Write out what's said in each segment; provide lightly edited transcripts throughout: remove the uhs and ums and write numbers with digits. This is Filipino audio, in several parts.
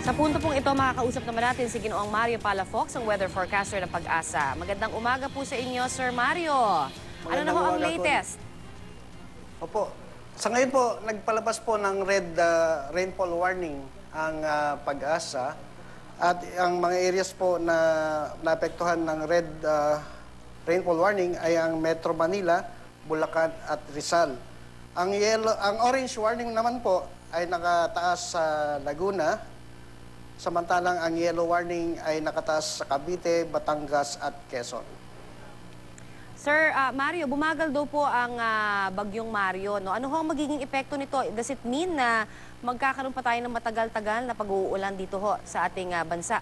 Sa punto pong ito, makakausap naman natin si Ginoong Mario Palafox, ang weather forecaster ng Pag-asa. Magandang umaga po sa inyo, Sir Mario. Ano na ho ang latest? Opo. Sa ngayon po, nagpalabas po ng red rainfall warning ang Pag-asa. At ang mga areas po na naapektuhan ng red rainfall warning ay ang Metro Manila, Bulacan at Rizal. Ang orange warning naman po ay nakataas sa Laguna, samantalang ang yellow warning ay nakataas sa Cavite, Batangas at Quezon. Sir Mario, bumagal daw po ang bagyong Mario. No? Ano ho ang magiging epekto nito? Does it mean na magkakaroon pa tayo ng matagal-tagal na pag-uulan dito ho sa ating bansa?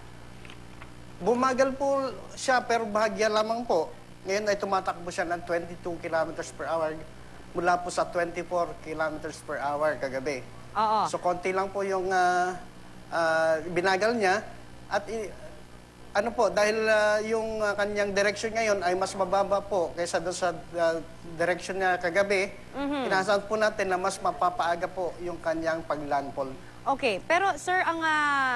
Bumagal po siya pero bahagya lamang po. Ngayon ay tumatakbo siya ng 22 kilometers per hour mula po sa 24 kilometers per hour kagabi. Oo. So konti lang po yung binagal niya at ano po, dahil yung kanyang direction ngayon ay mas mababa po kaysa doon sa direction niya kagabi, inaasahan po natin na mas mapapaaga po yung kanyang paglandfall. Okay, pero sir, ang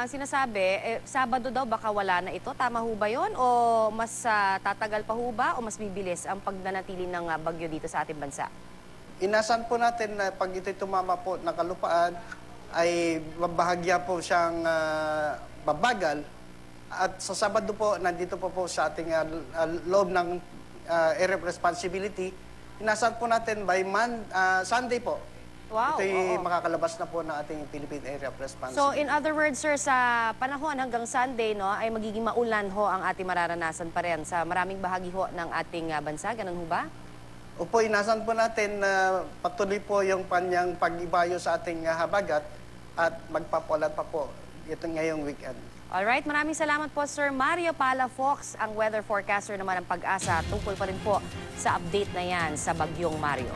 sinasabi, Sabado daw baka wala na ito. Tama ho ba yun? O mas tatagal pa ho ba? O mas bibilis ang pagnanatili ng bagyo dito sa ating bansa? Inasahan po natin na pag ito'y tumama po ng kalupaan, ay bahagya po siyang babagal. At sa Sabado po, nandito po sa ating loob ng area of responsibility. Inasahan po natin by Sunday po. Wow, Ito'y makakalabas na po ng ating Philippine Area of Responsibility. So in other words, sir, sa panahon hanggang Sunday, no, ay magiging maulan ho ang ating mararanasan pa rin sa maraming bahagi ho ng ating bansa. Ganun ho ba? Opo, inasahan po natin na patuloy po yung kanyang pag-ibayo sa ating habagat at magpapulan pa po ito ngayong weekend. Alright, maraming salamat po Sir Mario Palafox, ang weather forecaster naman ng Pag-asa. Tungkol pa rin po sa update na yan sa Bagyong Mario.